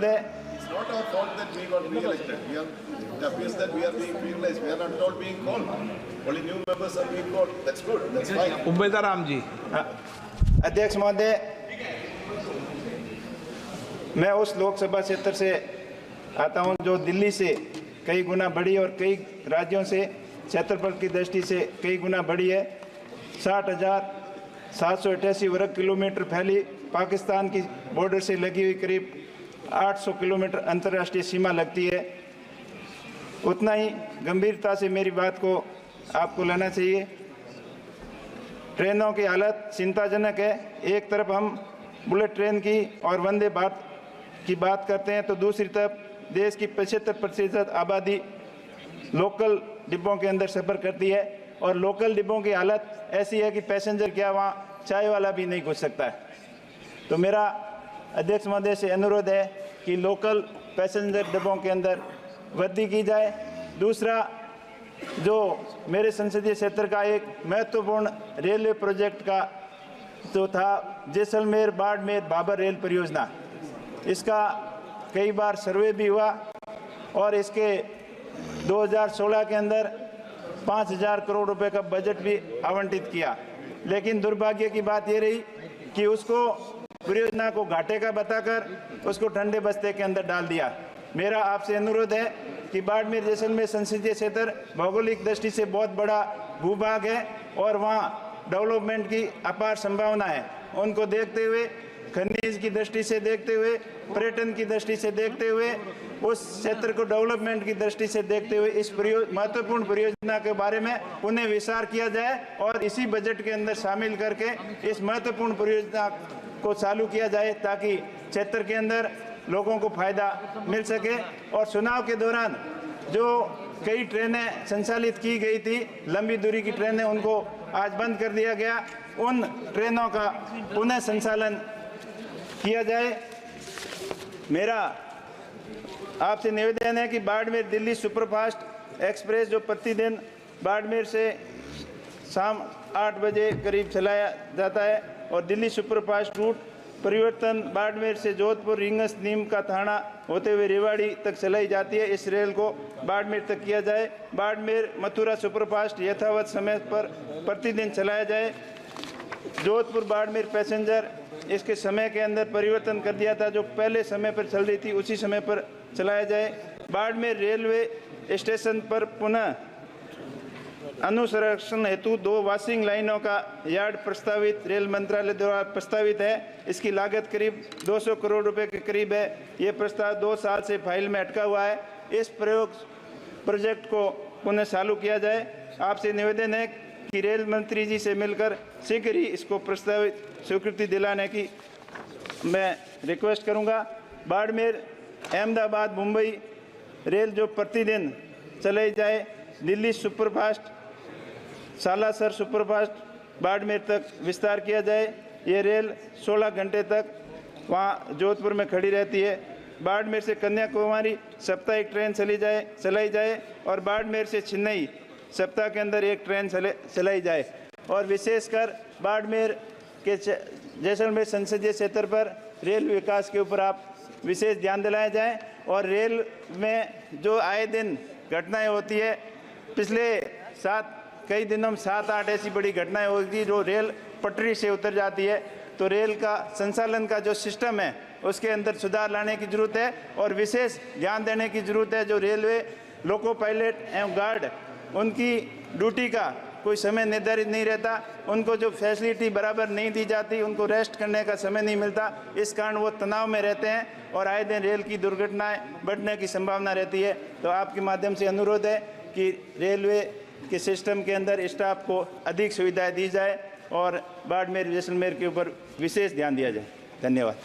It's not our fault that we got re-elected. It appears that we are being penalized. We are not all being called. Only new members are being called. That's good. That's fine. उम्मीदवार राम जी। अध्यक्ष महोदय, मैं उस लोकसभा क्षेत्र से आता हूं जो दिल्ली से कई गुना बड़ी और कई राज्यों से क्षेत्रफल की दृष्टि से कई गुना बड़ी है। 60,788 वर्ग किलोमीटर फैली पाकिस्तान की बॉर्डर से लगी हुई करीब 800 किलोमीटर अंतर्राष्ट्रीय सीमा लगती है। उतना ही गंभीरता से मेरी बात को आपको लेना चाहिए। ट्रेनों की हालत चिंताजनक है। एक तरफ हम बुलेट ट्रेन की और वंदे भारत की बात करते हैं तो दूसरी तरफ देश की 75% आबादी लोकल डिब्बों के अंदर सफ़र करती है और लोकल डिब्बों की हालत ऐसी है कि पैसेंजर क्या वहाँ चाय वाला भी नहीं घुस सकता है। तो मेरा अध्यक्ष महोदय से अनुरोध है कि लोकल पैसेंजर डिब्बों के अंदर वृद्धि की जाए। दूसरा, जो मेरे संसदीय क्षेत्र का एक महत्वपूर्ण रेलवे प्रोजेक्ट का जो था जैसलमेर बाड़मेर बाबर रेल परियोजना, इसका कई बार सर्वे भी हुआ और इसके 2016 के अंदर 5,000 करोड़ रुपए का बजट भी आवंटित किया। लेकिन दुर्भाग्य की बात ये रही कि उसको परियोजना को घाटे का बताकर उसको ठंडे बस्ते के अंदर डाल दिया। मेरा आपसे अनुरोध है कि बाड़मेर जैसलमेर संसदीय क्षेत्र भौगोलिक दृष्टि से बहुत बड़ा भूभाग है और वहाँ डेवलपमेंट की अपार संभावना है। उनको देखते हुए, खनिज की दृष्टि से देखते हुए, पर्यटन की दृष्टि से देखते हुए, उस क्षेत्र को डेवलपमेंट की दृष्टि से देखते हुए इस महत्वपूर्ण परियोजना के बारे में पुनः विचार किया जाए और इसी बजट के अंदर शामिल करके इस महत्वपूर्ण परियोजना को चालू किया जाए ताकि क्षेत्र के अंदर लोगों को फायदा मिल सके। और चुनाव के दौरान जो कई ट्रेनें संचालित की गई थी, लंबी दूरी की ट्रेनें, उनको आज बंद कर दिया गया। उन ट्रेनों का पुनः संचालन किया जाए। मेरा आपसे निवेदन है कि बाड़मेर दिल्ली सुपरफास्ट एक्सप्रेस जो प्रतिदिन बाड़मेर से शाम 8 बजे करीब चलाया जाता है और दिल्ली सुपरफास्ट रूट परिवर्तन बाड़मेर से जोधपुर रिंगस नीम का थाना होते हुए रेवाड़ी तक चलाई जाती है। इस रेल को बाड़मेर तक किया जाए। बाड़मेर मथुरा सुपरफास्ट यथावत समय पर प्रतिदिन चलाया जाए। जोधपुर बाड़मेर पैसेंजर इसके समय के अंदर परिवर्तन कर दिया था, जो पहले समय पर चल रही थी उसी समय पर चलाया जाए। बाड़मेर रेलवे स्टेशन पर पुनः अनुसंरक्षण हेतु 2 वॉशिंग लाइनों का यार्ड प्रस्तावित रेल मंत्रालय द्वारा प्रस्तावित है। इसकी लागत करीब 200 करोड़ रुपए के करीब है। ये प्रस्ताव 2 साल से फाइल में अटका हुआ है। इस प्रोजेक्ट को पुनः चालू किया जाए। आपसे निवेदन है कि रेल मंत्री जी से मिलकर शीघ्र ही इसको प्रस्तावित स्वीकृति दिलाने की मैं रिक्वेस्ट करूंगा। बाड़मेर अहमदाबाद मुंबई रेल जो प्रतिदिन चलाई जाए। दिल्ली सुपरफास्ट सालासर सुपरफास्ट बाड़मेर तक विस्तार किया जाए। ये रेल 16 घंटे तक वहाँ जोधपुर में खड़ी रहती है। बाड़मेर से कन्याकुमारी साप्ताहिक ट्रेन चलाई जाए और बाड़मेर से चेन्नई सप्ताह के अंदर एक ट्रेन चलाई जाए। और विशेषकर बाड़मेर के जैसलमेर संसदीय क्षेत्र पर रेल विकास के ऊपर आप विशेष ध्यान दिलाया जाए। और रेल में जो आए दिन घटनाएं होती है, पिछले कई दिनों में 7-8 ऐसी बड़ी घटनाएं होती जो रेल पटरी से उतर जाती है। तो रेल का संचालन का जो सिस्टम है उसके अंदर सुधार लाने की ज़रूरत है और विशेष ध्यान देने की ज़रूरत है। जो रेलवे लोको पायलट एवं गार्ड, उनकी ड्यूटी का कोई समय निर्धारित नहीं रहता, उनको जो फैसिलिटी बराबर नहीं दी जाती, उनको रेस्ट करने का समय नहीं मिलता। इस कारण वो तनाव में रहते हैं और आए दिन रेल की दुर्घटनाएं बढ़ने की संभावना रहती है। तो आपके माध्यम से अनुरोध है कि रेलवे के सिस्टम के अंदर स्टाफ को अधिक सुविधाएं दी जाए और बाड़मेर जैसलमेर के ऊपर विशेष ध्यान दिया जाए। धन्यवाद।